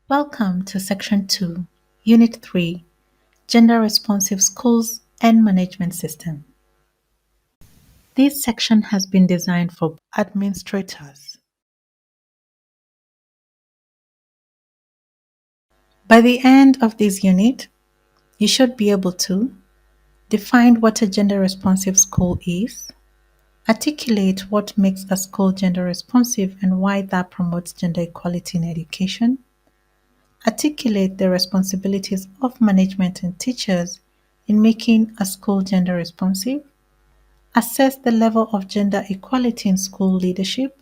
Welcome to Section 2, Unit 3, Gender Responsive Schools and Management System. This section has been designed for administrators. By the end of this unit, you should be able to define what a gender responsive school is, articulate what makes a school gender responsive and why that promotes gender equality in education, articulate the responsibilities of management and teachers in making a school gender responsive, assess the level of gender equality in school leadership,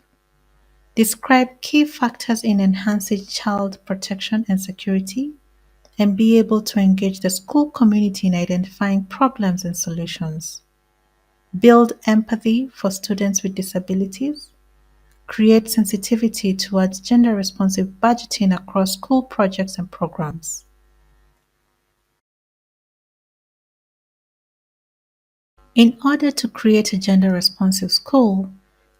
describe key factors in enhancing child protection and security, and be able to engage the school community in identifying problems and solutions. Build empathy for students with disabilities. Create sensitivity towards gender responsive budgeting across school projects and programs. In order to create a gender responsive school,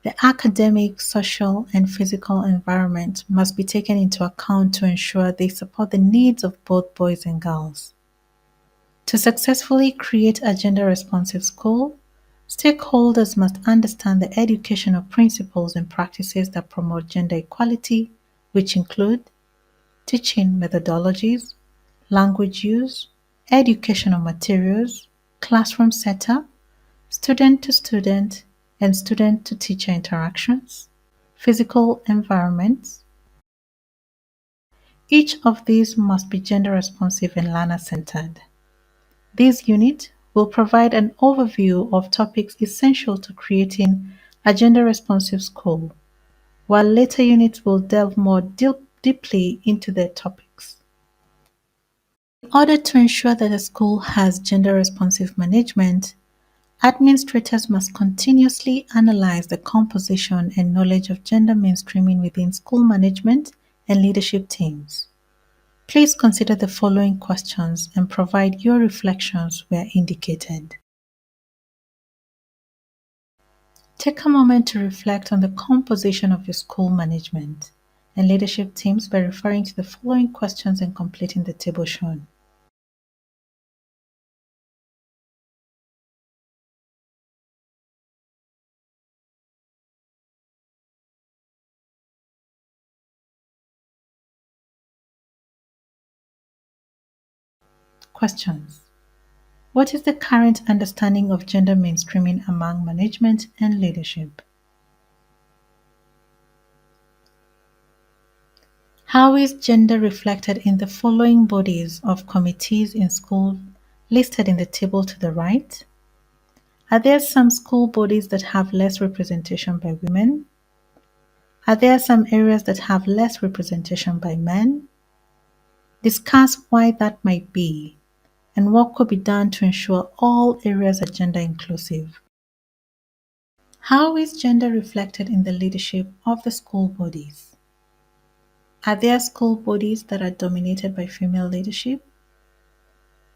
the academic, social, and physical environment must be taken into account to ensure they support the needs of both boys and girls. To successfully create a gender responsive school, stakeholders must understand the educational principles and practices that promote gender equality, which include teaching methodologies, language use, educational materials, classroom setup, student to student and student to teacher interactions, physical environments. Each of these must be gender responsive and learner centered. This unit will provide an overview of topics essential to creating a gender responsive school, while later units will delve more deeply into their topics. In order to ensure that a school has gender responsive management, administrators must continuously analyze the composition and knowledge of gender mainstreaming within school management and leadership teams. Please consider the following questions and provide your reflections where indicated. Take a moment to reflect on the composition of your school management and leadership teams by referring to the following questions and completing the table shown. Questions. What is the current understanding of gender mainstreaming among management and leadership? How is gender reflected in the following bodies of committees in school listed in the table to the right? Are there some school bodies that have less representation by women? Are there some areas that have less representation by men? Discuss why that might be and what could be done to ensure all areas are gender inclusive. How is gender reflected in the leadership of the school bodies? Are there school bodies that are dominated by female leadership?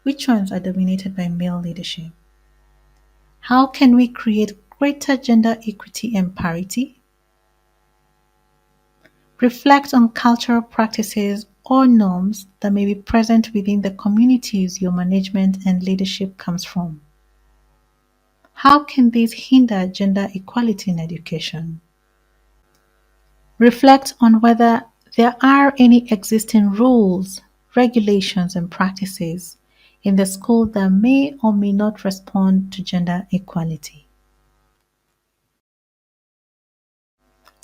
Which ones are dominated by male leadership? How can we create greater gender equity and parity? Reflect on cultural practices or norms that may be present within the communities your management and leadership comes from. How can these hinder gender equality in education? Reflect on whether there are any existing rules, regulations, and practices in the school that may or may not respond to gender equality.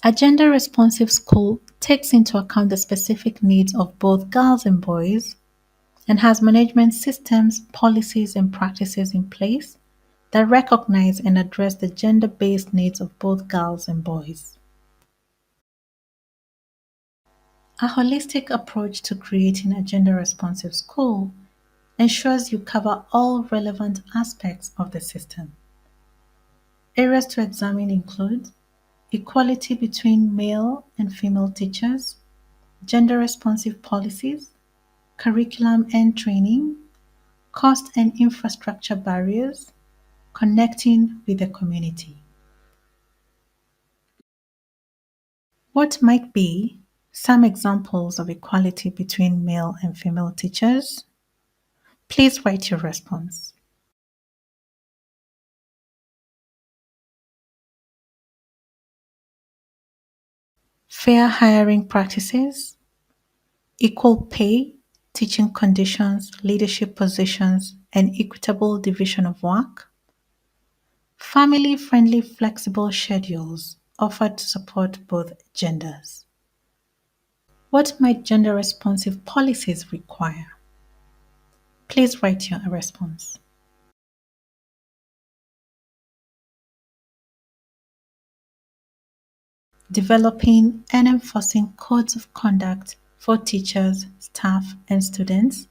A gender responsive school takes into account the specific needs of both girls and boys and has management systems, policies, and practices in place that recognize and address the gender based needs of both girls and boys. A holistic approach to creating a gender responsive school ensures you cover all relevant aspects of the system. Areas to examine include equality between male and female teachers, gender responsive policies, curriculum and training, cost and infrastructure barriers, connecting with the community. What might be Some examples of equality between male and female teachers. Please write your response. Fair hiring practices, equal pay, teaching conditions, leadership positions, and equitable division of work. Family friendly flexible schedules offered to support both genders. What might gender responsive policies require? Please write your response. Developing and enforcing codes of conduct for teachers, staff, and students,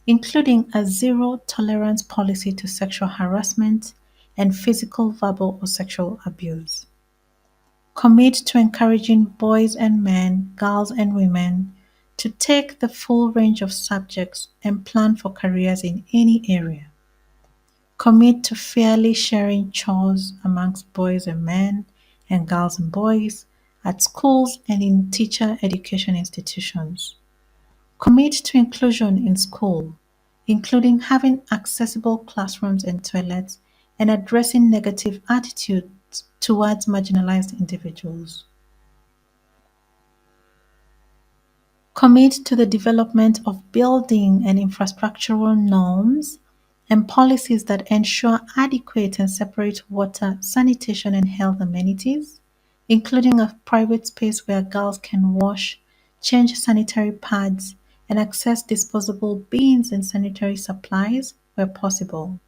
including a zero tolerance policy to sexual harassment and physical, verbal, or sexual abuse. Commit to encouraging boys and men, girls and women to take the full range of subjects and plan for careers in any area. Commit to fairly sharing chores amongst boys and men and girls and boys at schools and in teacher education institutions. Commit to inclusion in school, including having accessible classrooms and toilets and addressing negative attitudes towards marginalized individuals. Commit to the development of building and infrastructural norms and policies that ensure adequate and separate water, sanitation, and health amenities, including a private space where girls can wash, change sanitary pads, and access disposable bins and sanitary supplies where possible.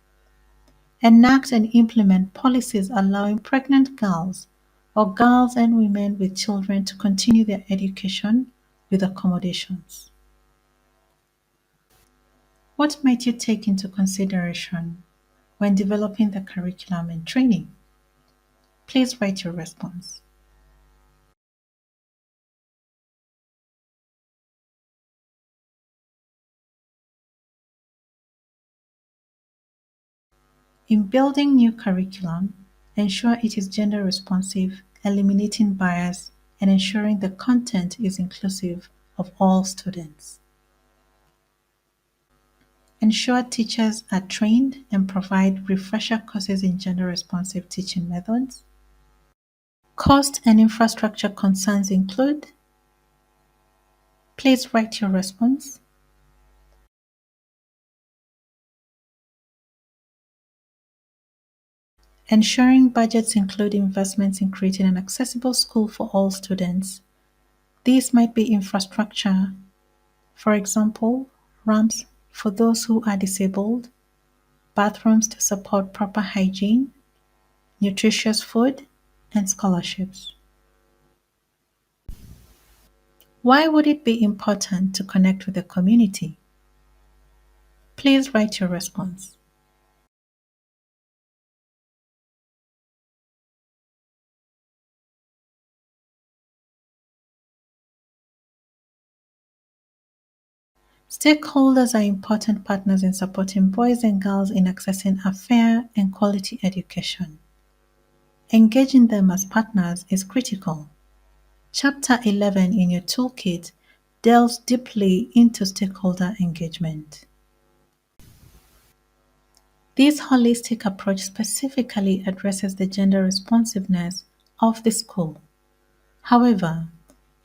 Enact and implement policies allowing pregnant girls or girls and women with children to continue their education with accommodations. What might you take into consideration when developing the curriculum and training? Please write your response. In building new curriculum, ensure it is gender responsive, eliminating bias, and ensuring the content is inclusive of all students. Ensure teachers are trained and provide refresher courses in gender responsive teaching methods. Cost and infrastructure concerns include. Please write your response. Ensuring budgets include investments in creating an accessible school for all students. These might be infrastructure, for example, ramps for those who are disabled, bathrooms to support proper hygiene, nutritious food, and scholarships. Why would it be important to connect with the community? Please write your response. Stakeholders are important partners in supporting boys and girls in accessing a fair and quality education. Engaging them as partners is critical. Chapter 11 in your toolkit delves deeply into stakeholder engagement. This holistic approach specifically addresses the gender responsiveness of the school. However,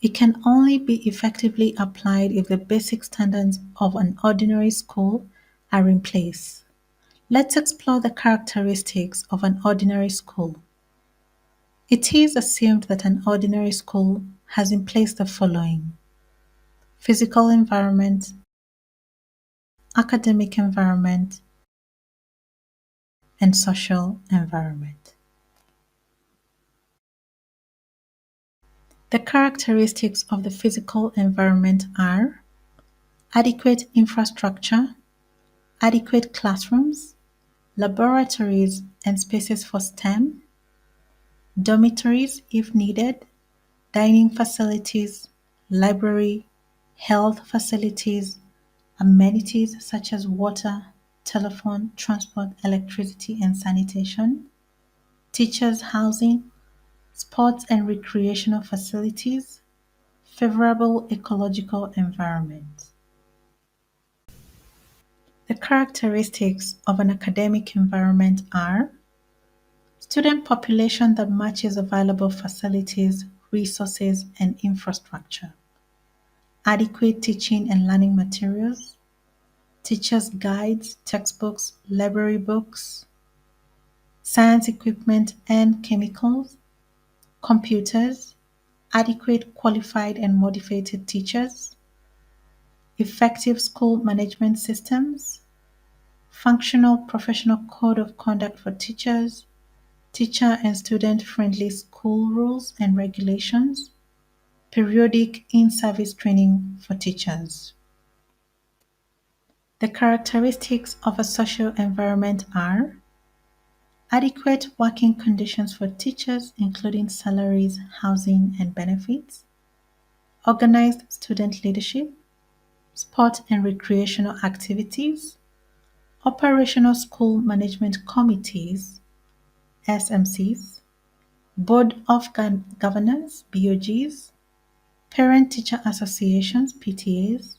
it can only be effectively applied if the basic standards of an ordinary school are in place. Let's explore the characteristics of an ordinary school. It is assumed that an ordinary school has in place the following: physical environment, academic environment, and social environment. The characteristics of the physical environment are adequate infrastructure, adequate classrooms, laboratories and spaces for STEM, dormitories if needed, dining facilities, library, health facilities, amenities such as water, telephone, transport, electricity, and sanitation, teachers' housing, sports and recreational facilities, favorable ecological environment. The characteristics of an academic environment are student population that matches available facilities, resources, and infrastructure, adequate teaching and learning materials, teachers' guides, textbooks, library books, science equipment and chemicals, computers, adequate qualified and motivated teachers, effective school management systems, functional professional code of conduct for teachers, teacher and student friendly school rules and regulations, periodic in service training for teachers. The characteristics of a social environment are adequate working conditions for teachers, including salaries, housing, and benefits, organized student leadership, sport and recreational activities, operational school management committees, SMCs, Board of Governors, BOGs, parent-teacher associations, PTAs,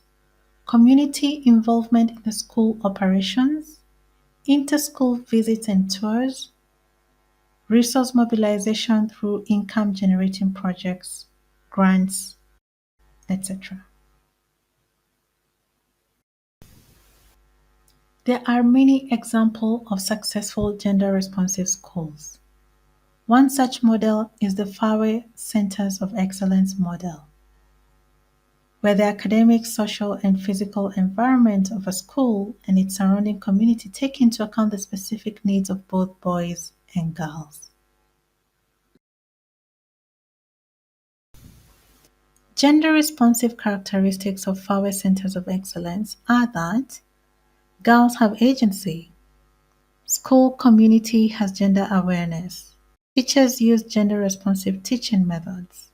community involvement in the school operations, inter-school visits and tours, resource mobilization through income-generating projects, grants, etc. There are many examples of successful gender-responsive schools. One such model is the Fawe Centers of Excellence model, where the academic, social, and physical environment of a school and its surrounding community take into account the specific needs of both boys and girls. Gender-responsive characteristics of Fawe Centers of Excellence are that girls have agency, school community has gender awareness, teachers use gender-responsive teaching methods,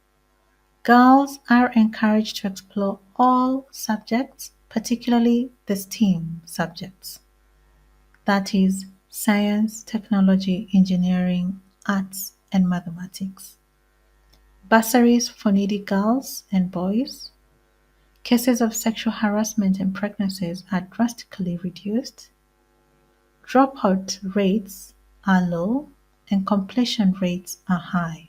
girls are encouraged to explore all subjects, particularly the STEAM subjects, that is, science, technology, engineering, arts, and mathematics. Bursaries for needy girls and boys. Cases of sexual harassment and pregnancies are drastically reduced. Dropout rates are low and completion rates are high.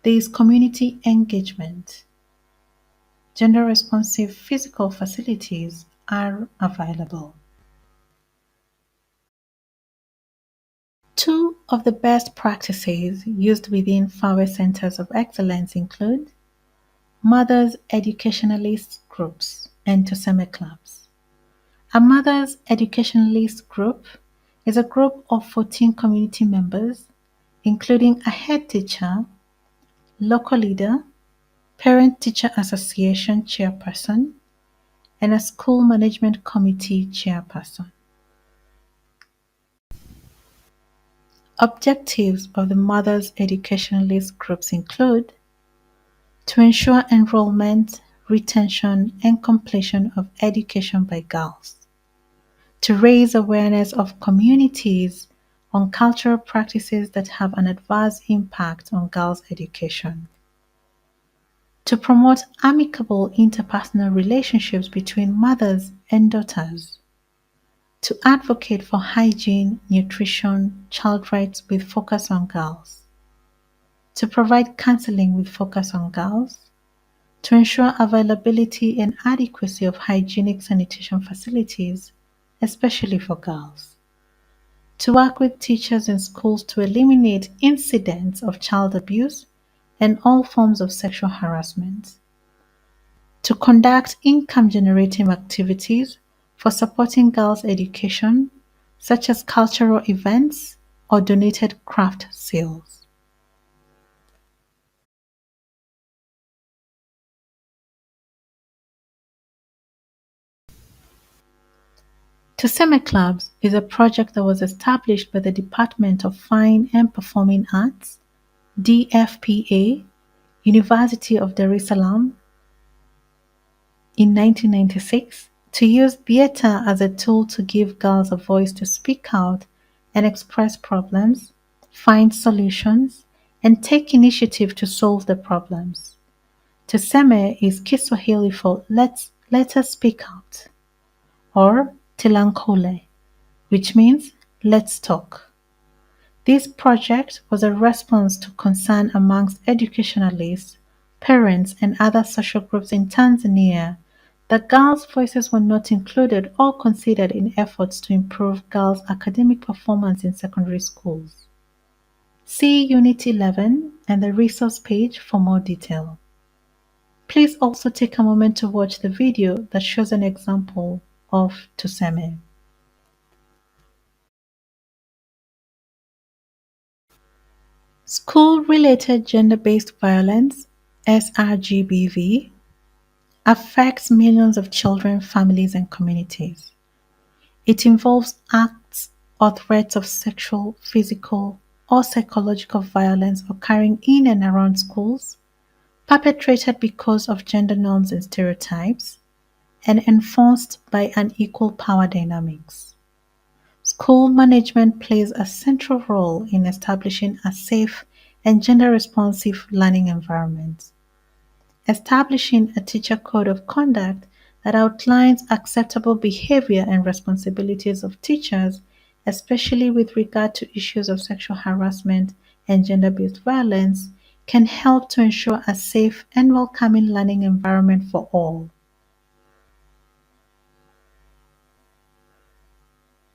There is community engagement. Gender-responsive physical facilities are available. Two of the best practices used within Fawe Centers of Excellence include Mothers Educationalist Groups and Toseme Clubs. A Mothers Educationalist Group is a group of 14 community members, including a head teacher, local leader, parent-teacher association chairperson, and a school management committee chairperson. Objectives of the Mothers Educationalist Groups include to ensure enrollment, retention, and completion of education by girls, to raise awareness of communities on cultural practices that have an adverse impact on girls' education, to promote amicable interpersonal relationships between mothers and daughters, to advocate for hygiene, nutrition, child rights with focus on girls, to provide counseling with focus on girls, to ensure availability and adequacy of hygienic sanitation facilities, especially for girls, to work with teachers in schools to eliminate incidents of child abuse and all forms of sexual harassment, to conduct income-generating activities for supporting girls' education, such as cultural events or donated craft sales. Toseme Clubs is a project that was established by the Department of Fine and Performing Arts, DFPA, University of Dar es Salaam, in 1996 to use theater as a tool to give girls a voice to speak out and express problems, find solutions, and take initiative to solve the problems. Tuseme is Kiswahili for let us speak out, or Tilankole, which means let's talk. This project was a response to concern amongst educationalists, parents, and other social groups in Tanzania that girls' voices were not included or considered in efforts to improve girls' academic performance in secondary schools. See Unit 11 and the resource page for more detail. Please also take a moment to watch the video that shows an example of Tuseme. School-related gender-based violence (SRGBV) affects millions of children, families, and communities. It involves acts or threats of sexual, physical, or psychological violence occurring in and around schools, perpetrated because of gender norms and stereotypes, and enforced by unequal power dynamics. School management plays a central role in establishing a safe and gender-responsive learning environment. Establishing a teacher code of conduct that outlines acceptable behavior and responsibilities of teachers, especially with regard to issues of sexual harassment and gender-based violence, can help to ensure a safe and welcoming learning environment for all.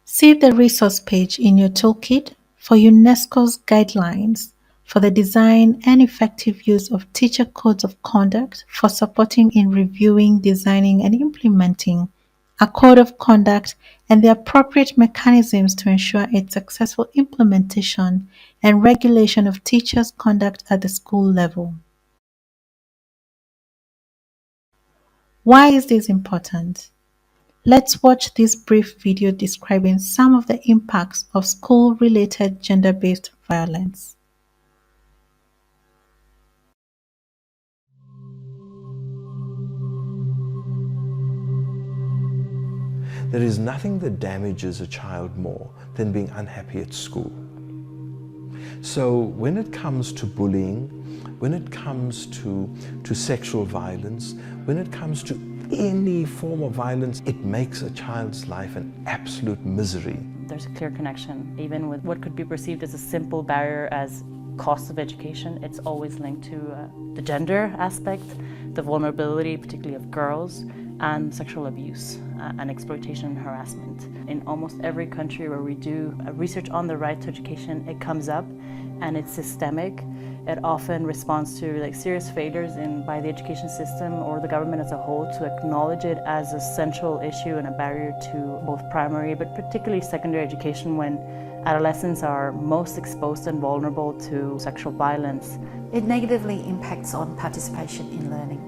See the resource page in your toolkit for UNESCO's guidelines for the design and effective use of teacher codes of conduct for supporting in reviewing, designing, and implementing a code of conduct and the appropriate mechanisms to ensure its successful implementation and regulation of teachers' conduct at the school level. Why is this important? Let's watch this brief video describing some of the impacts of school-related gender-based violence. There is nothing that damages a child more than being unhappy at school. So when it comes to bullying, when it comes to sexual violence, when it comes to any form of violence, it makes a child's life an absolute misery. There's a clear connection, even with what could be perceived as a simple barrier as cost of education. It's always linked to the gender aspect, the vulnerability, particularly of girls, and sexual abuse and exploitation and harassment. In almost every country where we do research on the right to education, it comes up and it's systemic. It often responds to serious failures by the education system or the government as a whole to acknowledge it as a central issue and a barrier to both primary but particularly secondary education when adolescents are most exposed and vulnerable to sexual violence. It negatively impacts on participation in learning.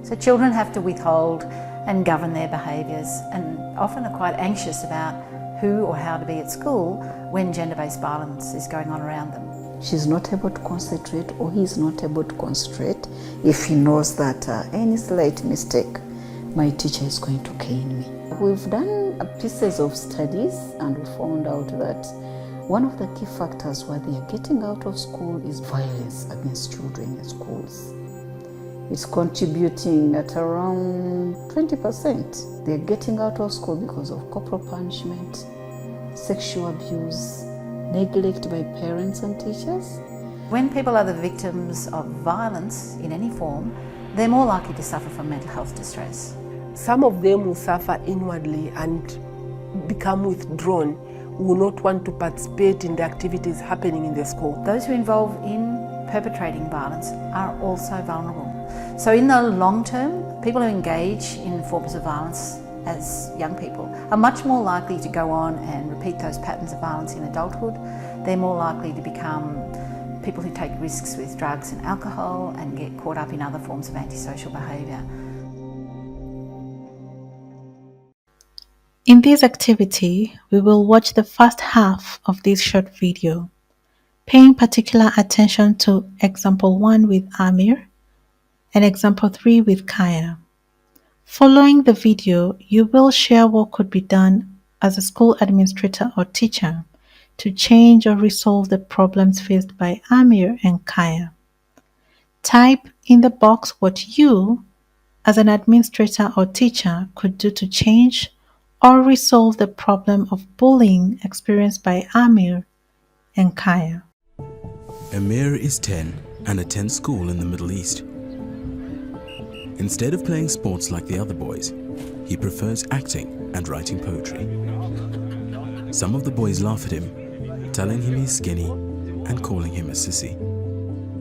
So children have to withhold and govern their behaviours and often are quite anxious about who or how to be at school when gender-based violence is going on around them. She's not able to concentrate, or he's not able to concentrate if he knows that any slight mistake, my teacher is going to cane me. We've done pieces of studies and we found out that one of the key factors why they are getting out of school is violence against children in schools. It's contributing at around 20%. They're getting out of school because of corporal punishment, sexual abuse, neglect by parents and teachers. When people are the victims of violence in any form, they're more likely to suffer from mental health distress. Some of them will suffer inwardly and become withdrawn, will not want to participate in the activities happening in the school. Those who are involved in perpetrating violence are also vulnerable. So in the long term, people who engage in forms of violence as young people are much more likely to go on and repeat those patterns of violence in adulthood. They're more likely to become people who take risks with drugs and alcohol and get caught up in other forms of antisocial behaviour. In this activity, we will watch the first half of this short video, paying particular attention to example 1 with Amir and example 3 with Kaya. Following the video, you will share what could be done as a school administrator or teacher to change or resolve the problems faced by Amir and Kaya. Type in the box what you, as an administrator or teacher, could do to change or resolve the problem of bullying experienced by Amir and Kaya. Amir is 10 and attends school in the Middle East. Instead of playing sports like the other boys, he prefers acting and writing poetry. Some of the boys laugh at him, telling him he's skinny and calling him a sissy.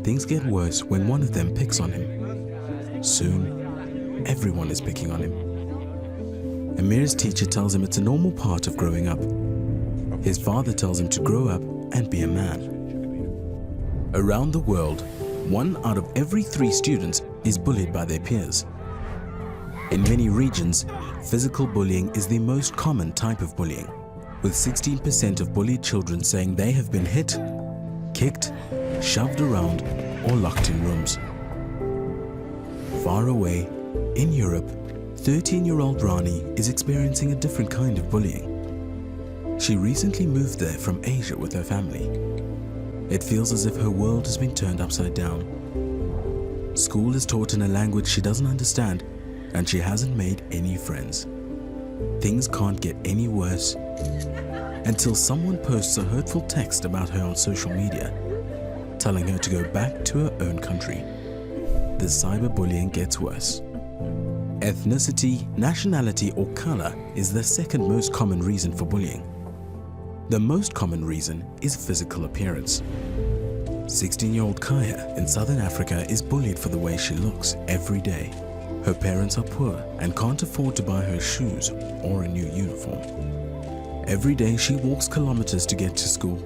Things get worse when one of them picks on him. Soon, everyone is picking on him. Amir's teacher tells him it's a normal part of growing up. His father tells him to grow up and be a man. Around the world, 1 out of every 3 students is bullied by their peers. In many regions, physical bullying is the most common type of bullying, with 16% of bullied children saying they have been hit, kicked, shoved around, or locked in rooms. Far away, in Europe, 13-year-old Rani is experiencing a different kind of bullying. She recently moved there from Asia with her family. It feels as if her world has been turned upside down. School is taught in a language she doesn't understand, and she hasn't made any friends. Things can't get any worse until someone posts a hurtful text about her on social media, telling her to go back to her own country. The cyberbullying gets worse. Ethnicity, nationality, or color is the second most common reason for bullying. The most common reason is physical appearance. 16-year-old Kaya in Southern Africa is bullied for the way she looks every day. Her parents are poor and can't afford to buy her shoes or a new uniform. Every day she walks kilometers to get to school.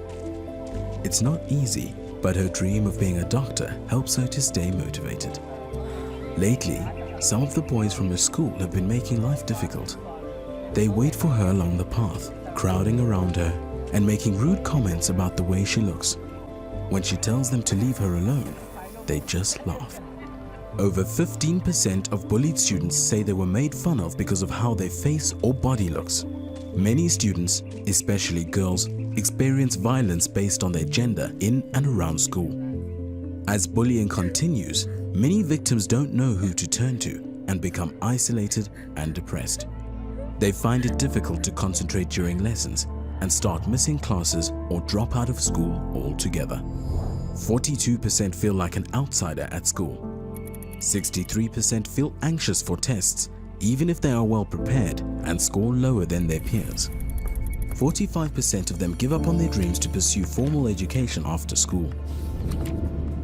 It's not easy, but her dream of being a doctor helps her to stay motivated. Lately, some of the boys from her school have been making life difficult. They wait for her along the path, crowding around her and making rude comments about the way she looks. When she tells them to leave her alone, they just laugh. Over 15% of bullied students say they were made fun of because of how their face or body looks. Many students, especially girls, experience violence based on their gender in and around school. As bullying continues, many victims don't know who to turn to and become isolated and depressed. They find it difficult to concentrate during lessons and start missing classes or drop out of school altogether. 42% feel like an outsider at school. 63% feel anxious for tests, even if they are well prepared and score lower than their peers. 45% of them give up on their dreams to pursue formal education after school.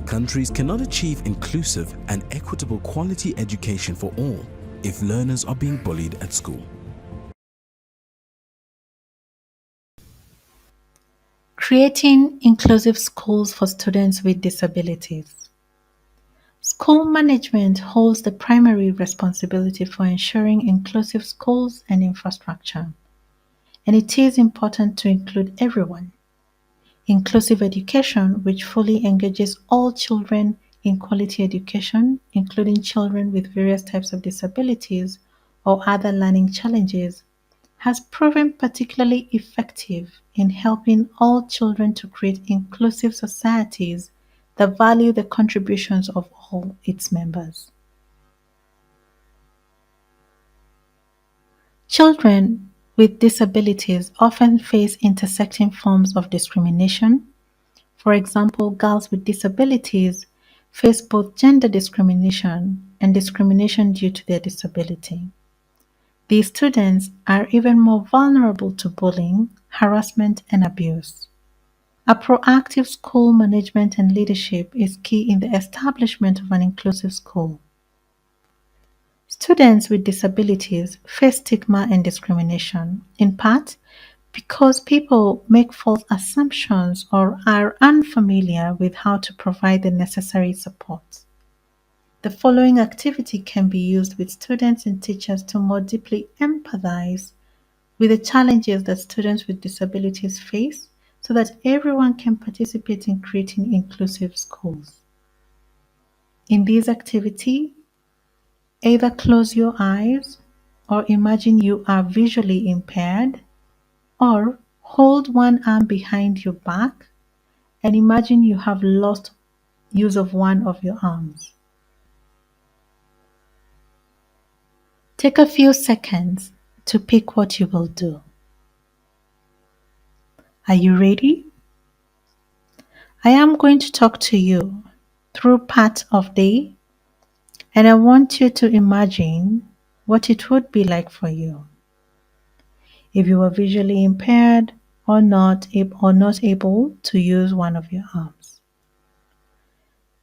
Countries cannot achieve inclusive and equitable quality education for all if learners are being bullied at school. Creating inclusive schools for students with disabilities. School management holds the primary responsibility for ensuring inclusive schools and infrastructure, and it is important to include everyone. Inclusive education, which fully engages all children in quality education, including children with various types of disabilities or other learning challenges, has proven particularly effective in helping all children to create inclusive societies that value the contributions of all its members. Children with disabilities often face intersecting forms of discrimination. For example, girls with disabilities face both gender discrimination and discrimination due to their disability. These students are even more vulnerable to bullying, harassment, and abuse. A proactive school management and leadership is key in the establishment of an inclusive school. Students with disabilities face stigma and discrimination, in part because people make false assumptions or are unfamiliar with how to provide the necessary support. The following activity can be used with students and teachers to more deeply empathize with the challenges that students with disabilities face so that everyone can participate in creating inclusive schools. In this activity, either close your eyes or imagine you are visually impaired, or hold one arm behind your back and imagine you have lost use of one of your arms. Take a few seconds to pick what you will do. Are you ready? I am going to talk to you through part of day, and I want you to imagine what it would be like for you if you were visually impaired or not able to use one of your arms.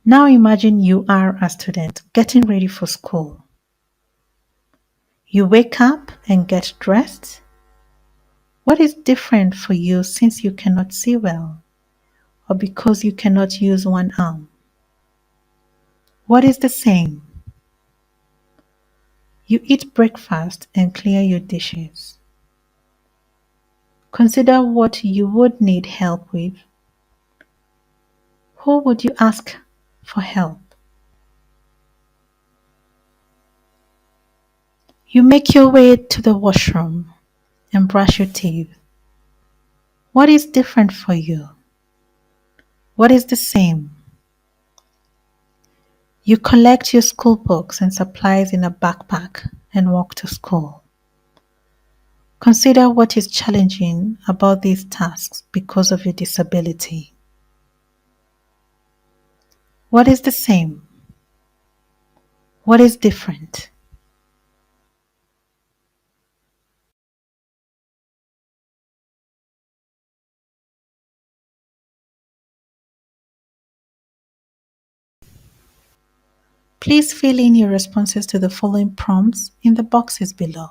Now imagine you are a student getting ready for school. You wake up and get dressed. What is different for you since you cannot see well or because you cannot use one arm? What is the same? You eat breakfast and clear your dishes. Consider what you would need help with. Who would you ask for help? You make your way to the washroom and brush your teeth. What is different for you? What is the same? You collect your school books and supplies in a backpack and walk to school. Consider what is challenging about these tasks because of your disability. What is the same? What is different? Please fill in your responses to the following prompts in the boxes below.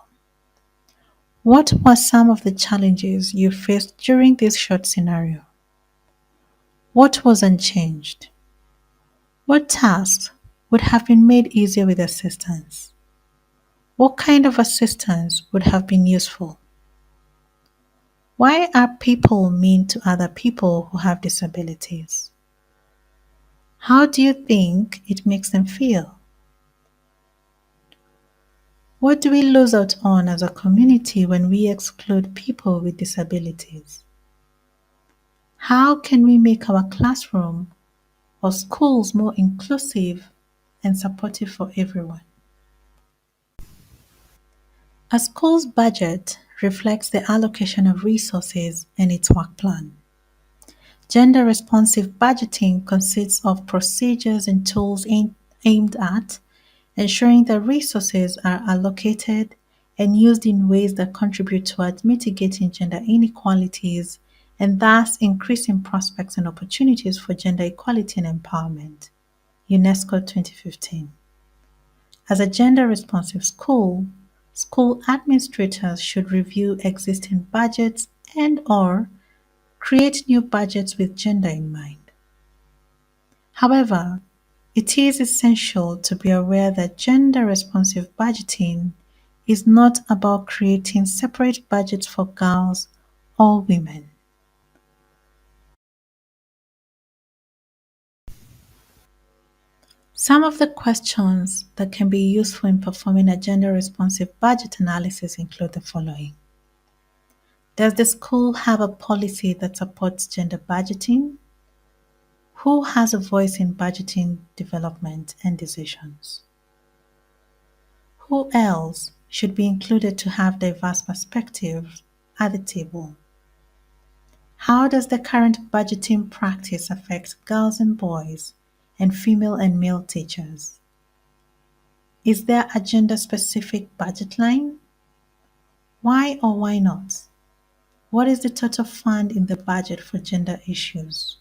What were some of the challenges you faced during this short scenario? What was unchanged? What tasks would have been made easier with assistance? What kind of assistance would have been useful? Why are people mean to other people who have disabilities? How do you think it makes them feel? What do we lose out on as a community when we exclude people with disabilities? How can we make our classroom or schools more inclusive and supportive for everyone? A school's budget reflects the allocation of resources and its work plan. Gender responsive budgeting consists of procedures and tools aimed at ensuring that resources are allocated and used in ways that contribute towards mitigating gender inequalities and thus increasing prospects and opportunities for gender equality and empowerment. UNESCO 2015. As a gender responsive school, school administrators should review existing budgets and/or create new budgets with gender in mind. However, it is essential to be aware that gender responsive budgeting is not about creating separate budgets for girls or women. Some of the questions that can be useful in performing a gender responsive budget analysis include the following. Does the school have a policy that supports gender budgeting? Who has a voice in budgeting development and decisions? Who else should be included to have diverse perspectives at the table? How does the current budgeting practice affect girls and boys and female and male teachers? Is there a gender-specific budget line? Why or why not? What is the total fund in the budget for gender issues?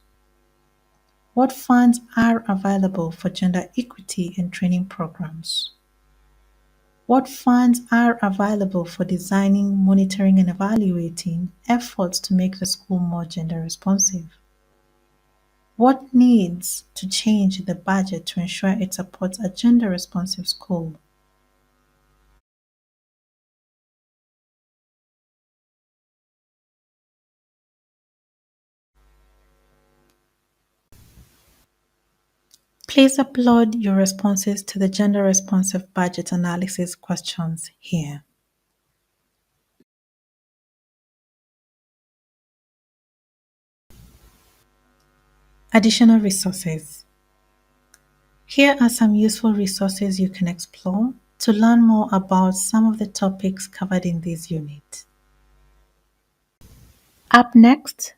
What funds are available for gender equity and training programs? What funds are available for designing, monitoring, and evaluating efforts to make the school more gender responsive? What needs to change in the budget to ensure it supports a gender responsive school? Please upload your responses to the gender responsive budget analysis questions here. Additional resources. Here are some useful resources you can explore to learn more about some of the topics covered in this unit. Up next,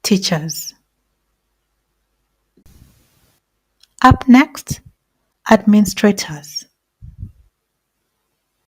teachers. Up next, administrators.